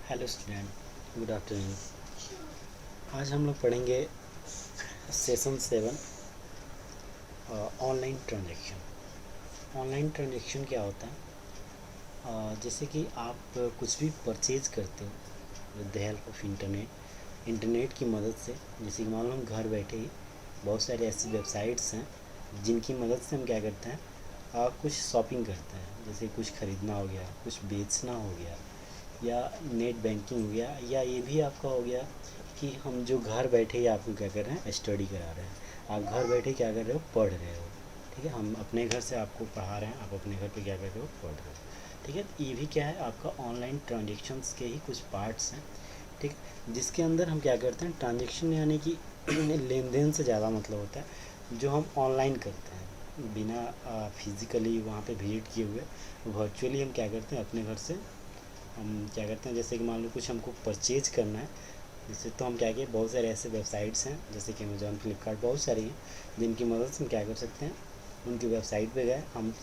Hello student, good afternoon. आज हम लोग पढ़ेंगे session 7, online transaction. Online transaction क्या होता है? जैसे कि आप कुछ भी परचेज करते हो with the help of internet की मदद से। जैसे कि मान लो हम घर बैठे ही बहुत सारे ऐसी वेबसाइट्स हैं जिनकी मदद से हम क्या करते हैं, कुछ शॉपिंग करते हैं। जैसे कुछ ख़रीदना हो गया, कुछ बेचना हो गया, या नेट बैंकिंग हो गया, या ये भी आपका हो गया कि हम जो घर बैठे ही आपको क्या कर रहे हैं, स्टडी करा रहे हैं। आप घर बैठे क्या कर रहे हो, पढ़ रहे हो। ठीक है, हम अपने घर से आपको पढ़ा रहे हैं, आप अपने घर पे क्या कर रहे हो, पढ़ रहे हो। ठीक है, ये भी क्या है, आपका ऑनलाइन ट्रांजेक्शन्स के ही कुछ पार्ट्स हैं। ठीक, जिसके अंदर हम क्या करते हैं, ट्रांजेक्शन यानी कि लेन देन से ज़्यादा मतलब होता है जो हम ऑनलाइन करते हैं बिना फिज़िकली वहाँ पे विजिट किए हुए। वर्चुअली हम क्या करते हैं, अपने घर से हम क्या करते हैं, जैसे कि मान लो कुछ हमको परचेज करना है। जैसे तो हम क्या किए, बहुत सारे ऐसे वेबसाइट्स हैं जैसे कि अमेज़ॉन, फ्लिपकार्ट, बहुत सारी हैं जिनकी मदद से हम क्या कर सकते हैं, उनकी वेबसाइट पे गए, हम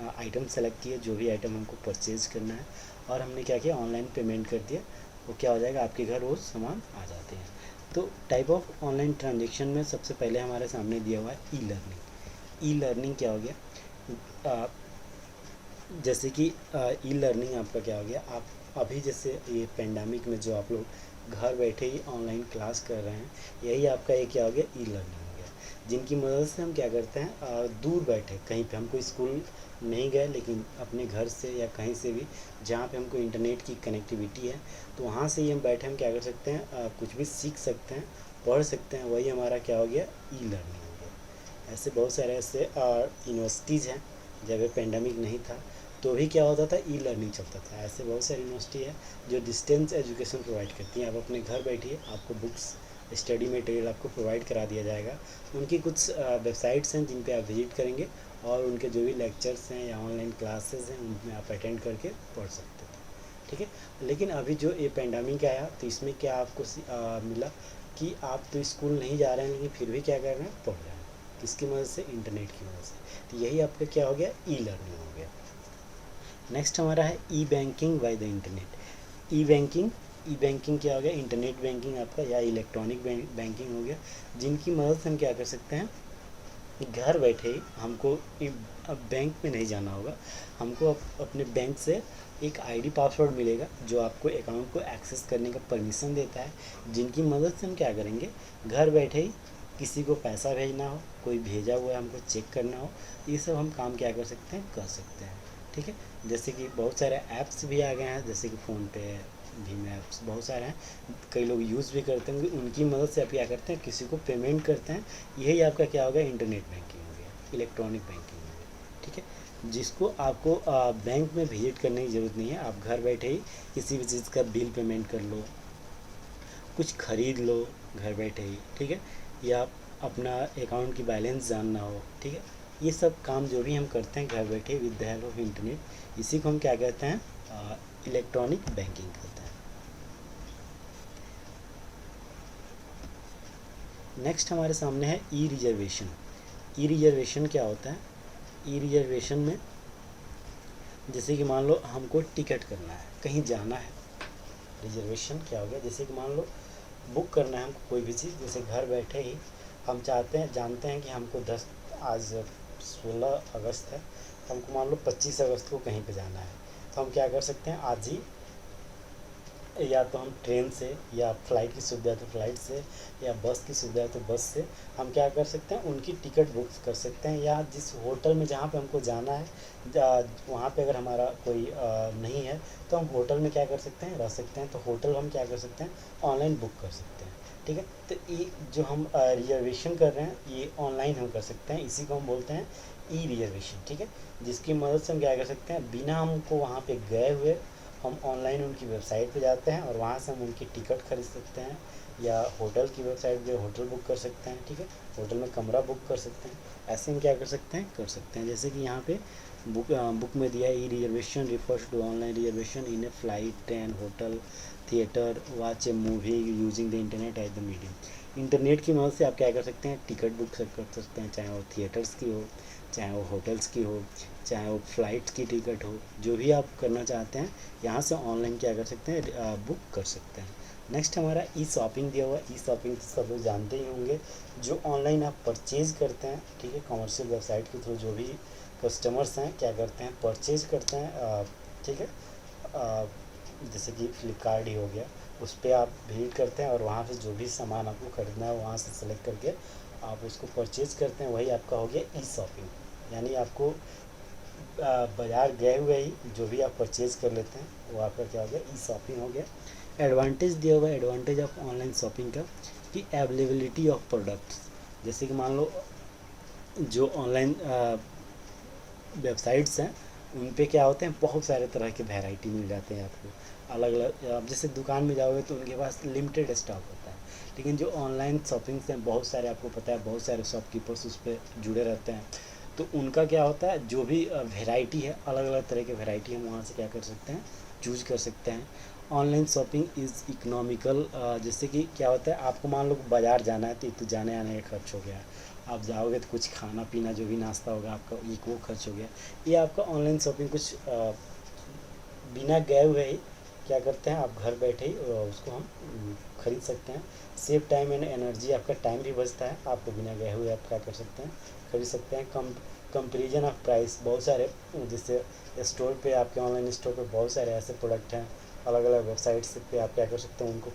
आइटम सेलेक्ट किए, जो भी आइटम हमको परचेज करना है, और हमने क्या किया, ऑनलाइन पेमेंट कर दिया। वो क्या हो जाएगा, आपके घर वो सामान आ जाते हैं। तो टाइप ऑफ ऑनलाइन ट्रांजेक्शन में सबसे पहले हमारे सामने दिया हुआ है ई लर्निंग। ई लर्निंग क्या हो गया, जैसे कि ई लर्निंग आपका क्या हो गया, आप अभी जैसे ये पेंडेमिक में जो आप लोग घर बैठे ही ऑनलाइन क्लास कर रहे हैं, यही आपका ये क्या हो गया, ई लर्निंग हो गया। जिनकी मदद से हम क्या करते हैं, दूर बैठे कहीं पे, हमको स्कूल नहीं गए लेकिन अपने घर से या कहीं से भी जहाँ पे हमको इंटरनेट की कनेक्टिविटी है, तो वहाँ से ही हम बैठे हम क्या कर सकते हैं, कुछ भी सीख सकते हैं, पढ़ सकते हैं। वही हमारा क्या हो गया, ई लर्निंग हो गया। ऐसे बहुत सारे ऐसे यूनिवर्सिटीज़ हैं, जब पेंडेमिक नहीं था तो भी क्या होता था, ई लर्निंग चलता था। ऐसे बहुत सारी यूनिवर्सिटी है जो डिस्टेंस एजुकेशन प्रोवाइड करती हैं। आप अपने घर बैठिए, आपको बुक्स, स्टडी मटेरियल आपको प्रोवाइड करा दिया जाएगा। उनकी कुछ वेबसाइट्स हैं जिन पे आप विजिट करेंगे, और उनके जो भी लेक्चर्स हैं या ऑनलाइन क्लासेस हैं उनमें आप अटेंड करके पढ़ सकते थे। ठीक है, लेकिन अभी जो ये पेंडेमिक आया तो इसमें क्या आपको मिला कि आप तो स्कूल नहीं जा रहे हैं लेकिन फिर भी क्या कर रहे हैं, पढ़ रहे हैं। किसकी मदद से, इंटरनेट की मदद से। तो यही आपका क्या हो गया, ई लर्निंग हो गया। नेक्स्ट हमारा है e banking by the internet. E banking, e banking क्या हो गया, इंटरनेट बैंकिंग आपका या इलेक्ट्रॉनिक बैंकिंग हो गया, जिनकी मदद से हम क्या कर सकते हैं, घर बैठे ही हमको अब बैंक में नहीं जाना होगा। हमको अपने बैंक से एक आईडी पासवर्ड मिलेगा जो आपको अकाउंट को एक्सेस करने का परमिशन देता है। जिनकी मदद से हम क्या करेंगे, घर बैठे ही किसी को पैसा भेजना हो, कोई भेजा हुआ है हमको चेक करना हो, ये सब हम काम क्या कर सकते हैं, कर सकते हैं। ठीक है, जैसे कि बहुत सारे ऐप्स भी आ गए हैं, जैसे कि फ़ोनपे, भीम ऐप्स, बहुत सारे हैं, कई लोग यूज़ भी करते हैं। उनकी मदद से आप क्या करते हैं, किसी को पेमेंट करते हैं। यही आपका क्या हो गया, इंटरनेट बैंकिंग हो गया, इलेक्ट्रॉनिक बैंकिंग हो गया। ठीक है, जिसको आपको बैंक में विजिट करने की ज़रूरत नहीं है। आप घर बैठे ही किसी भी चीज़ का बिल पेमेंट कर लो, कुछ ख़रीद लो घर बैठे ही। ठीक है, या अपना अकाउंट की बैलेंस जानना हो। ठीक है, ये सब काम जो भी हम करते हैं घर बैठे with the help of internet, इसी को हम क्या कहते हैं, इलेक्ट्रॉनिक बैंकिंग कहते हैं। नेक्स्ट हमारे सामने है ई रिजर्वेशन। ई रिजर्वेशन क्या होता है, ई रिजर्वेशन में जैसे कि मान लो हमको टिकट करना है, कहीं जाना है। रिजर्वेशन क्या हो गया, जैसे कि मान लो बुक करना है हमको कोई भी चीज़, जैसे घर बैठे ही हम चाहते हैं, जानते हैं कि हमको आज 16 अगस्त है, तो हमको मान लो 25 अगस्त को कहीं पे जाना है। तो हम क्या कर सकते हैं, आज ही या तो हम ट्रेन से, या फ्लाइट की सुविधा है तो फ्लाइट से, या बस की सुविधा है तो बस से हम क्या कर सकते हैं, उनकी टिकट बुक कर सकते हैं। या जिस होटल में जहाँ पे हमको जाना है, वहाँ पे अगर हमारा कोई नहीं है तो हम होटल में क्या कर सकते हैं, रह सकते हैं। तो होटल हम क्या कर सकते हैं, ऑनलाइन बुक कर सकते हैं। ठीक है, तो ये जो हम रिजर्वेशन कर रहे हैं ये ऑनलाइन हम कर सकते हैं, इसी को हम बोलते हैं ई रिजर्वेशन। ठीक है, जिसकी मदद से हम क्या कर सकते हैं, बिना हमको वहाँ पे गए हुए हम ऑनलाइन उनकी वेबसाइट पे जाते हैं और वहाँ से हम उनकी टिकट खरीद सकते हैं, या होटल की वेबसाइट पे होटल बुक कर सकते हैं। ठीक है, होटल में कमरा बुक कर सकते हैं। ऐसे हम क्या कर सकते हैं, कर सकते हैं। जैसे कि यहाँ पे बुक में दिया है, e reservation refers to online reservation in a flight, train, hotel, theatre, watch a movie using the internet as the medium. Internet की मदद से आप क्या कर सकते हैं, टिकट बुक कर सकते हैं, चाहे वो थिएटर्स की हो, चाहे वो होटल्स की हो, चाहे वो फ्लाइट की टिकट हो, जो भी आप करना चाहते हैं यहाँ से ऑनलाइन क्या कर सकते हैं, बुक कर सकते हैं। नेक्स्ट हमारा ई शॉपिंग दिया हुआ है। ई शॉपिंग सब लोग जानते ही होंगे, जो ऑनलाइन आप परचेज करते हैं, ठीक है, कमर्शियल वेबसाइट के थ्रू जो भी कस्टमर्स हैं क्या करते हैं, परचेज करते हैं, ठीक है। अ, जैसे कि फ्लिपकार्ट ही हो गया, उस पर आप विजिट करते हैं और वहाँ से जो भी सामान आपको खरीदना है वहाँ से सेलेक्ट करके आप उसको परचेज करते हैं, वही आपका हो गया ई शॉपिंग। यानी आपको बाज़ार गए हुए ही जो भी आप परचेज़ कर लेते हैं वो आपका क्या हो गया, ई शॉपिंग हो गया। एडवांटेज दिया हुआ है, एडवांटेज ऑफ ऑनलाइन शॉपिंग का कि अवेलेबिलिटी ऑफ प्रोडक्ट्स। जैसे कि मान लो जो ऑनलाइन वेबसाइट्स हैं उन पे क्या होते हैं, बहुत सारे तरह के वैरायटी मिल जाते हैं आपको अलग अलग। आप जैसे दुकान में जाओगे तो उनके पास लिमिटेड स्टॉक होता है, लेकिन जो ऑनलाइन शॉपिंग्स हैं बहुत सारे, आपको पता है बहुत सारे शॉपकीपर्स उस पर जुड़े रहते हैं, तो उनका क्या होता है, जो भी वैरायटी है, अलग अलग तरह के वैरायटी हम वहाँ से क्या कर सकते हैं, चूज कर सकते हैं। Online shopping is economical. जैसे कि क्या होता है, आपको मान लो बाज़ार जाना है तो जाने आने का खर्च हो गया, आप जाओगे तो कुछ खाना पीना जो भी नाश्ता होगा आपका एक वो खर्च हो गया। ये आपका ऑनलाइन शॉपिंग कुछ बिना गए हुए ही क्या करते हैं, आप घर बैठे ही उसको हम खरीद सकते हैं। सेव टाइम एंड एनर्जी, आपका टाइम भी बचता है, आपको बिना गए हुए आप क्या कर सकते हैं, खरीद सकते हैं। कंपेरिजन ऑफ प्राइस, बहुत सारे जैसे स्टोर पे, आपके ऑनलाइन स्टोर पे बहुत सारे ऐसे प्रोडक्ट हैं, अलग अलग वेबसाइट्स पे आप क्या कर सकते हैं, उनको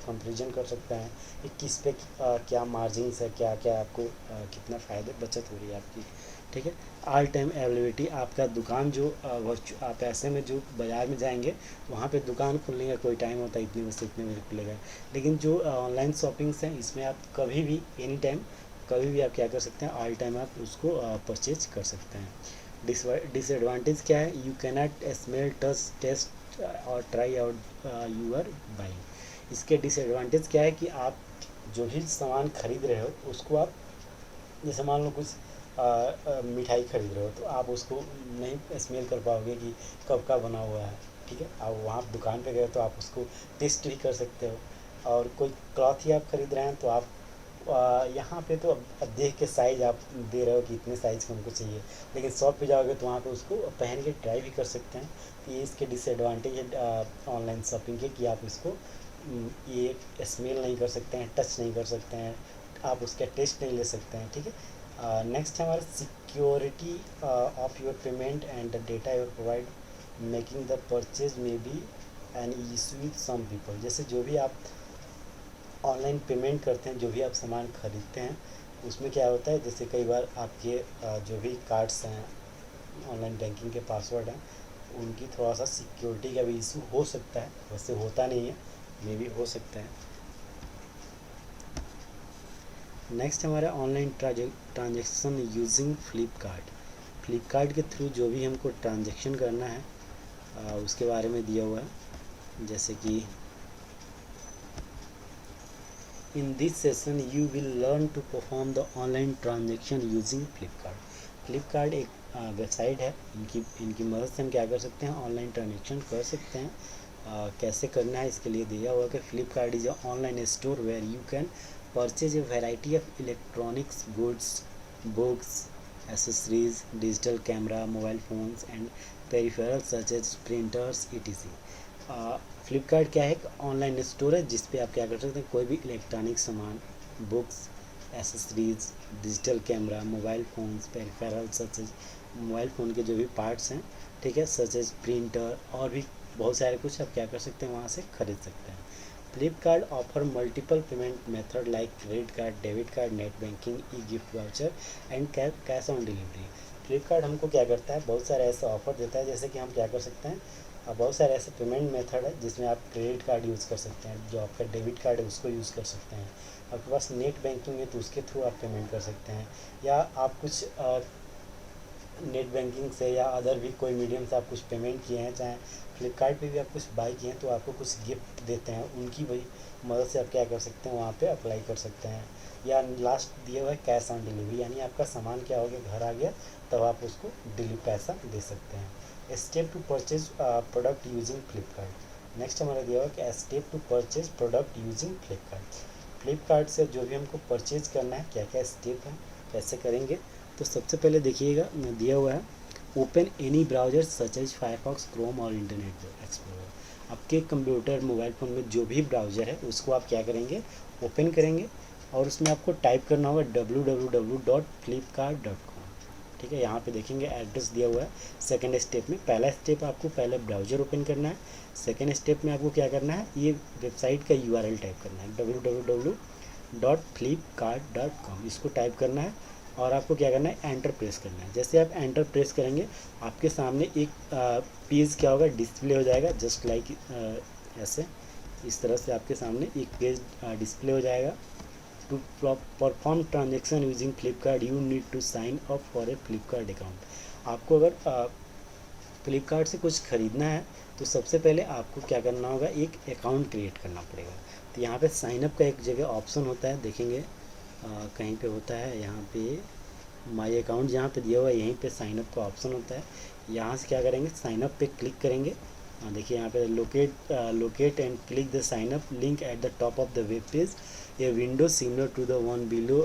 कंपेरिजन कर सकते हैं कि किस पे क्या मार्जिन्स है, क्या क्या आपको कितना फ़ायदे बचत हो रही है आपकी, ठीक है। ऑल टाइम अवेलेबिलिटी, आपका दुकान जो आप ऐसे में जो बाज़ार में जाएंगे वहाँ पे दुकान खुलने का कोई टाइम होता है, इतने बजे से इतने बजे खुलेगा, लेकिन जो ऑनलाइन शॉपिंग्स हैं इसमें आप कभी भी एनी टाइम कभी भी आप क्या कर सकते हैं, ऑल टाइम आप उसको परचेज कर सकते हैं। डिसएडवांटेज क्या है, you cannot smell touch taste और ट्राई आउट यूर बाइंग। इसके डिसएडवांटेज क्या है कि आप जो भी सामान खरीद रहे हो उसको आप, जैसे मान लो कुछ मिठाई खरीद रहे हो तो आप उसको नहीं स्मेल कर पाओगे कि कब का बना हुआ है, ठीक है। आप वहाँ दुकान पे गए तो आप उसको टेस्ट भी कर सकते हो। और कोई क्लॉथ ही आप खरीद रहे हैं तो आप यहाँ पे तो अब देख के साइज़ आप दे रहे हो कि इतने साइज़ का हमको चाहिए, लेकिन शॉप पे जाओगे तो वहाँ पे उसको पहन के ट्राई भी कर सकते हैं। तो ये इसके डिसएडवांटेज है ऑनलाइन शॉपिंग के, कि आप इसको ये स्मेल नहीं कर सकते हैं, टच नहीं कर सकते हैं, आप उसका टेस्ट नहीं ले सकते हैं, ठीक है। नेक्स्ट है हमारा security of your payment and the data your provide making the purchase में be an issue with some people. जैसे जो भी आप ऑनलाइन पेमेंट करते हैं, जो भी आप सामान खरीदते हैं, उसमें क्या होता है, जैसे कई बार आपके जो भी कार्ड्स हैं, ऑनलाइन बैंकिंग के पासवर्ड हैं, उनकी थोड़ा सा सिक्योरिटी का भी इशू हो सकता है, वैसे होता नहीं है, मे भी हो सकता है। नेक्स्ट हमारा online transaction using Flipkart. Flipkart के थ्रू जो भी हमको ट्रांजेक्शन करना है उसके बारे में दिया हुआ है। जैसे कि in this session you will learn to perform the online transaction using Flipkart. Flipkart एक वेबसाइट है, इनकी मदद से हम क्या कर सकते हैं, ऑनलाइन ट्रांजेक्शन कर सकते हैं। कैसे करना है इसके लिए दिया हुआ कि Flipkart is a online store where you can purchase a variety of electronics goods, books, accessories, digital camera, mobile phones and peripherals such as printers etc। Flipkart क्या है, एक ऑनलाइन स्टोर है जिस पे आप क्या कर सकते हैं, कोई भी इलेक्ट्रॉनिक सामान, books, accessories, digital camera, mobile phones, peripheral such as mobile phone के जो भी पार्ट्स हैं, ठीक है, सच एज प्रिंटर और भी बहुत सारे कुछ आप क्या कर सकते हैं, वहाँ से खरीद सकते हैं। Flipkart offer multiple payment method like credit card, debit card, net banking, E gift voucher and cash on delivery. Flipkart हमको क्या करता है, बहुत सारे ऐसे ऑफर देता है, जैसे कि हम क्या कर सकते हैं, बहुत सारे ऐसे पेमेंट मेथड है जिसमें आप क्रेडिट कार्ड यूज़ कर सकते हैं, जो आपका डेबिट कार्ड है उसको यूज़ कर सकते हैं, आपके पास नेट बैंकिंग है तो उसके थ्रू आप पेमेंट कर सकते हैं, या आप कुछ नेट बैंकिंग से या अदर भी कोई मीडियम से आप कुछ पेमेंट किए हैं, चाहे फ्लिपकार्ट पे भी आप कुछ बाई किए हैं तो आपको कुछ गिफ्ट देते हैं, उनकी वही मदद से आप क्या कर सकते हैं, वहाँ पे अप्लाई कर सकते हैं। या लास्ट दिया हुआ है कैश ऑन डिलीवरी, यानी आपका सामान क्या हो गया, घर आ गया, तब आप उसको पैसा दे सकते हैं। Step to purchase product using Flipkart. Next हमारा दिया हुआ है कि step to purchase product using Flipkart. Flipkart से जो भी हमको परचेज करना है, क्या क्या स्टेप है, कैसे करेंगे, तो सबसे पहले देखिएगा दिया हुआ है open any browser such as Firefox, Chrome और इंटरनेट एक्सप्लोरर। आपके कंप्यूटर मोबाइल फ़ोन में जो भी ब्राउज़र है उसको आप क्या करेंगे, ओपन करेंगे और उसमें आपको टाइप करना होगा www.flipkart.com। ठीक है, यहाँ पे देखेंगे एड्रेस दिया हुआ है। सेकंड स्टेप में, पहला स्टेप आपको पहले ब्राउज़र ओपन करना है, सेकंड स्टेप में आपको क्या करना है, ये वेबसाइट का URL टाइप करना है www.flipkart.com, इसको टाइप करना है और आपको क्या करना है, एंटर प्रेस करना है। जैसे आप एंटर प्रेस करेंगे आपके सामने एक पेज क्या होगा, डिस्प्ले हो जाएगा, जस्ट लाइक ऐसे, इस तरह से आपके सामने एक पेज डिस्प्ले हो जाएगा। To perform transaction using Flipkart you need to sign up for a Flipkart account. आपको अगर फ्लिपकार्ट से कुछ ख़रीदना है तो सबसे पहले आपको क्या करना होगा, एक अकाउंट क्रिएट करना पड़ेगा। तो यहाँ पे साइन अप का एक जगह ऑप्शन होता है, देखेंगे कहीं पे होता है, यहाँ पे माई अकाउंट जहाँ पे दिया हुआ है यहीं पे साइन अप का ऑप्शन होता है। यहाँ से क्या करेंगे, साइन अप पे क्लिक करेंगे। देखिए यहाँ पे locate and click the sign up link at the top of the web page. A window similar to the one below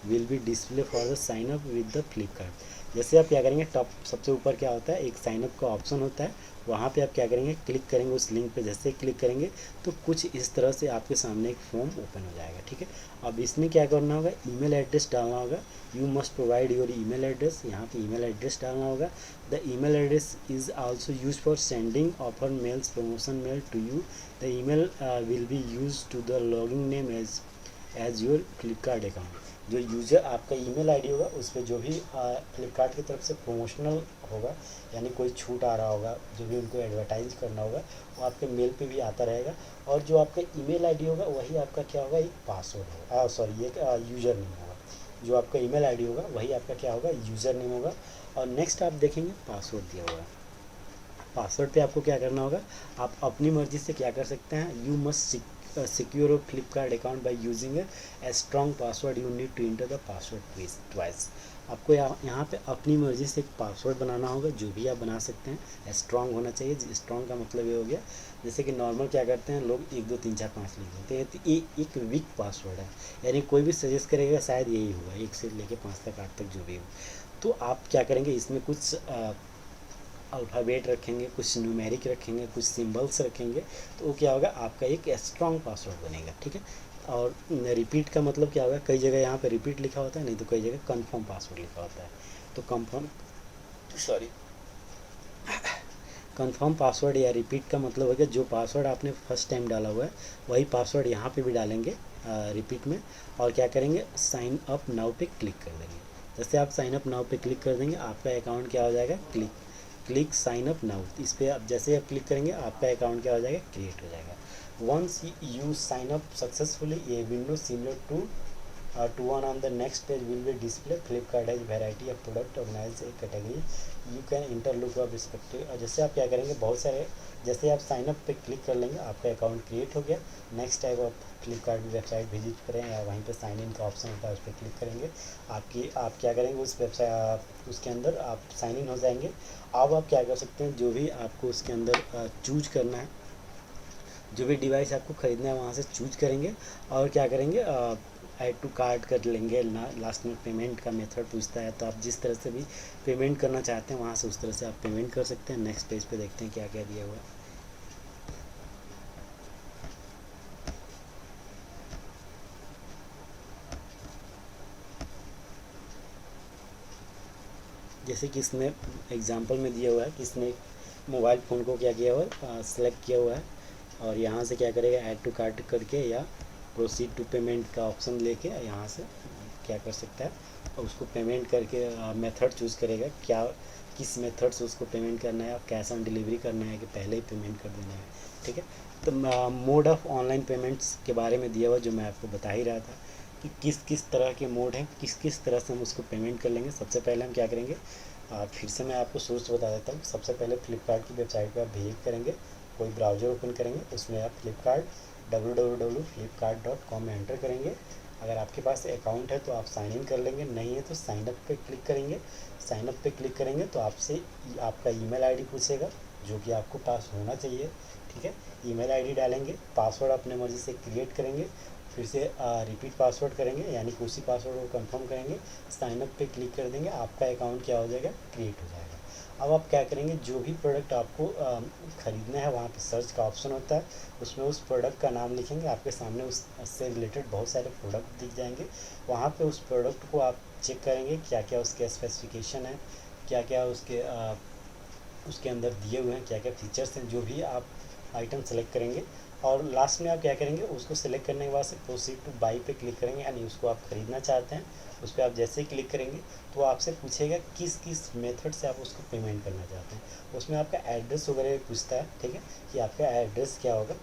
will be display for the sign up with the Flipkart. जैसे आप क्या करेंगे, top सबसे ऊपर क्या होता है, एक साइन अप का ऑप्शन होता है, वहाँ पे आप क्या करेंगे, क्लिक करेंगे उस लिंक पे। जैसे क्लिक करेंगे तो कुछ इस तरह से आपके सामने एक फॉर्म ओपन हो जाएगा। ठीक है, अब इसमें क्या करना होगा, ईमेल एड्रेस डालना होगा। You must provide your email address, यहाँ पे ईमेल एड्रेस डालना होगा। The email address is also use for sending offer mails, promotion mail to you. The email will be use to the logging name as your Flipkart account. जो user आपका email ID होगा उस पर जो भी फ्लिपकार्ट की तरफ से प्रमोशनल होगा, यानी कोई छूट आ रहा होगा, जो भी उनको एडवर्टाइज करना होगा वो आपके मेल पे भी आता रहेगा। और जो आपका ईमेल आईडी होगा वही आपका क्या होगा, एक पासवर्ड होगा, सॉरी एक यूज़र नेम होगा। जो आपका ईमेल आईडी होगा वही आपका क्या होगा, यूज़र नेम होगा। और नेक्स्ट आप देखेंगे पासवर्ड दिया हुआ है। पासवर्ड पे आपको क्या करना होगा, आप अपनी मर्ज़ी से क्या कर सकते हैं, you must secure your Flipkart account by using a strong password. You need to enter the password twice. आपको यहाँ पे अपनी मर्ज़ी से एक पासवर्ड बनाना होगा, जो भी आप बना सकते हैं, स्ट्रॉन्ग होना चाहिए। स्ट्रॉन्ग का मतलब ये हो गया, जैसे कि नॉर्मल क्या करते हैं लोग 1 2 3 4 5 लिख देते हैं, तो ये एक वीक पासवर्ड है, यानी कोई भी सजेस्ट करेगा शायद यही होगा, 1 से लेके 5 तक 8 तक जो भी हो। तो आप क्या करेंगे, इसमें कुछ अल्फ़ाबेट रखेंगे, कुछ न्यूमेरिक रखेंगे, कुछ सिंबल्स रखेंगे, तो वो क्या होगा, आपका एक स्ट्रॉन्ग पासवर्ड बनेगा। ठीक है, और रिपीट का मतलब क्या होगा, कई जगह यहाँ पे रिपीट लिखा होता है, नहीं तो कई जगह कंफर्म पासवर्ड लिखा होता है। तो कंफर्म पासवर्ड या रिपीट का मतलब है कि जो पासवर्ड आपने फर्स्ट टाइम डाला हुआ है वही पासवर्ड यहाँ पे भी डालेंगे रिपीट में, और क्या करेंगे, साइन अप नाउ पे क्लिक कर देंगे। जैसे आप साइन अप नाउ पे क्लिक कर देंगे आपका अकाउंट क्या हो जाएगा, क्लिक साइन अप नाउ, इस पर आप जैसे आप क्लिक करेंगे आपका अकाउंट क्या हो जाएगा, क्रिएट हो जाएगा। Once you sign up successfully a window similar to one on the next page will be display. Flipkart has variety of product organized a category. You can enter look up respective। और जैसे आप क्या करेंगे, बहुत सारे, जैसे आप sign up पे क्लिक कर लेंगे आपका अकाउंट क्रिएट हो गया। नेक्स्ट टाइम आप फ्लिपकार्ट की वेबसाइट विजिट करें या वहीं पे साइन इन का ऑप्शन होता है उस पर क्लिक करेंगे, आप क्या करेंगे, उस वेबसाइट उसके अंदर आप साइन इन हो जाएंगे। अब आप क्या कर सकते हैं, जो भी आपको उसके अंदर चूज करना है, जो भी डिवाइस आपको ख़रीदना है वहाँ से चूज करेंगे और क्या करेंगे, ऐड टू कार्ट कर लेंगे। लास्ट में पेमेंट का मेथड पूछता है, तो आप जिस तरह से भी पेमेंट करना चाहते हैं वहाँ से उस तरह से आप पेमेंट कर सकते हैं। नेक्स्ट पेज पे देखते हैं क्या क्या दिया हुआ है। जैसे कि इसमें एग्जांपल में दिया हुआ है कि इसने मोबाइल फ़ोन को क्या किया हुआ है, सेलेक्ट किया हुआ है और यहाँ से क्या करेगा, ऐड टू कार्ट करके या प्रोसीड टू पेमेंट का ऑप्शन लेके यहाँ से क्या कर सकता है, और उसको पेमेंट करके मेथड चूज़ करेगा, क्या किस मेथड से उसको पेमेंट करना है, कैश ऑन डिलीवरी करना है कि पहले ही पेमेंट कर देना है। ठीक है, तो मोड ऑफ़ ऑनलाइन पेमेंट्स के बारे में दिया हुआ जो मैं आपको बता ही रहा था कि किस किस तरह के मोड हैं, किस किस तरह से हम उसको पेमेंट कर लेंगे। सबसे पहले हम क्या करेंगे, फिर से मैं आपको सोर्स बता देता हूँ। सबसे पहले फ्लिपकार्ट की वेबसाइट पर आप विजिट करेंगे, कोई ब्राउज़र ओपन करेंगे, उसमें आप फ्लिपकार्ट www.flipkart.com में एंटर करेंगे। अगर आपके पास अकाउंट है तो आप साइन इन कर लेंगे, नहीं है तो साइन अप पे क्लिक करेंगे। साइन अप पे क्लिक करेंगे तो आपसे आपका ईमेल आईडी पूछेगा, जो कि आपको पास होना चाहिए। ठीक है, ईमेल आईडी डालेंगे, पासवर्ड अपने मर्जी से क्रिएट करेंगे, फिर से रिपीट पासवर्ड करेंगे, यानी कि उसी पासवर्ड को कंफर्म करेंगे, साइन अप पे क्लिक कर देंगे, आपका अकाउंट क्या हो जाएगा, क्रिएट हो जाएगा। अब आप क्या करेंगे, जो भी प्रोडक्ट आपको ख़रीदना है वहाँ पे सर्च का ऑप्शन होता है, उसमें उस प्रोडक्ट का नाम लिखेंगे, आपके सामने उससे रिलेटेड बहुत सारे प्रोडक्ट दिख जाएंगे। वहाँ पे उस प्रोडक्ट को आप चेक करेंगे क्या क्या उसके स्पेसिफिकेशन है, क्या क्या उसके अंदर दिए हुए हैं, क्या क्या फीचर्स हैं, जो भी आप आइटम सेलेक्ट करेंगे। और लास्ट में आप क्या करेंगे, उसको सेलेक्ट करने के बाद से प्रोसीड टू बाई पे क्लिक करेंगे, यानी उसको आप ख़रीदना चाहते हैं। उस पर आप जैसे ही क्लिक करेंगे तो आपसे पूछेगा किस किस मेथड से आप उसको पेमेंट करना चाहते हैं। उसमें आपका एड्रेस वगैरह पूछता है, ठीक है, कि आपका एड्रेस क्या होगा।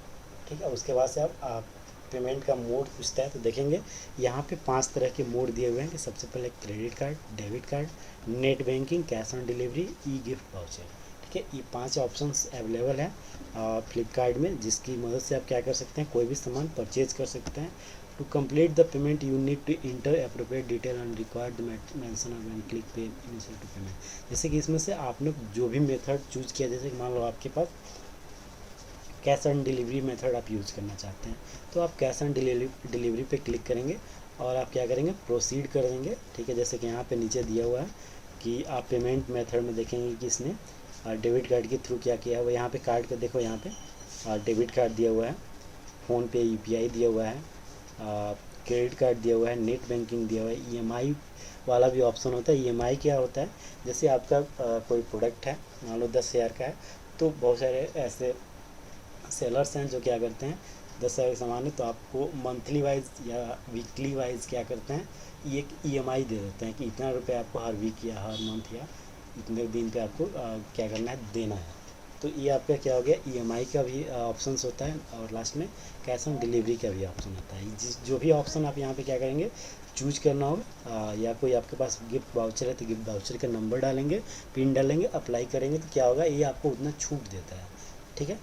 ठीक है, उसके बाद से आप पेमेंट का मोड पूछता है, तो देखेंगे यहाँ पे 5 तरह के मोड दिए हुए हैं कि सबसे पहले credit card, debit card, net banking, cash on delivery, E gift voucher. ठीक है, ये 5 ऑप्शंस अवेलेबल हैं फ्लिपकार्ट में, जिसकी मदद से आप क्या कर सकते हैं, कोई भी सामान परचेज कर सकते हैं। To complete the payment you need to enter appropriate detail and required mention of and click pay initial to payment. जैसे कि इसमें से आपने जो भी मेथड चूज किया, जैसे कि मान लो आपके पास कैश ऑन डिलीवरी मेथड आप यूज़ करना चाहते हैं, तो आप कैश ऑन डिलीवरी पे क्लिक करेंगे और आप क्या करेंगे, प्रोसीड कर देंगे। ठीक है, जैसे कि यहाँ पे नीचे दिया हुआ है कि आप पेमेंट मेथड में देखेंगे कि इसने डेबिट कार्ड के थ्रू क्या किया है। वो यहाँ पे कार्ड का देखो, यहाँ पे डेबिट कार्ड दिया हुआ है, फ़ोनपे यूपीआई दिया हुआ है, क्रेडिट कार्ड दिया हुआ है, नेट बैंकिंग दिया हुआ है, ईएमआई वाला भी ऑप्शन होता है। ईएमआई क्या होता है, जैसे आपका कोई प्रोडक्ट है, मान लो 10,000 का है, तो बहुत सारे ऐसे सेलर्स हैं जो क्या करते हैं, 10,000 का सामान है तो आपको मंथली वाइज या वीकली वाइज क्या करते हैं, ये एक ईएमआई दे देते हैं कि इतना रुपये आपको हर वीक या हर मंथ या इतने दिन पे आपको क्या करना है, देना है। तो ये आपका क्या हो गया, ईएमआई का भी ऑप्शंस होता है, और लास्ट में कैश ऑन डिलीवरी का भी ऑप्शन होता है। जो भी ऑप्शन आप यहाँ पे क्या करेंगे, चूज करना होगा। या कोई आपके पास गिफ्ट वाउचर है तो गिफ्ट वाउचर का नंबर डालेंगे, पिन डालेंगे, अप्लाई करेंगे, तो क्या होगा, ये आपको उतना छूट देता है। ठीक है,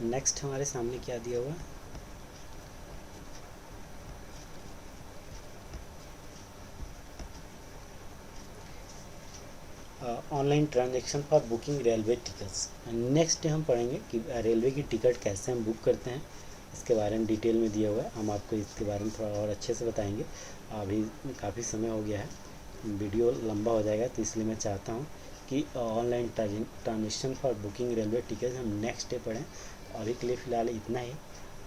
नेक्स्ट हमारे सामने क्या दिया हुआ है, online transaction for booking railway tickets. Next हम पढ़ेंगे कि रेलवे की टिकट कैसे हम बुक करते हैं, इसके बारे में डिटेल में दिया हुआ है। हम आपको इसके बारे में थोड़ा और अच्छे से बताएंगे। अभी काफ़ी समय हो गया है, वीडियो लंबा हो जाएगा, तो इसलिए मैं चाहता हूँ कि online transaction for booking railway ticket हम नेक्स्ट डे पढ़ें। अभी के लिए फ़िलहाल इतना ही।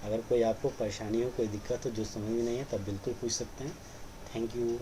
अगर कोई आपको परेशानी हो, कोई दिक्कत हो जो समझ में नहीं है, तब बिल्कुल पूछ सकते हैं। Thank you.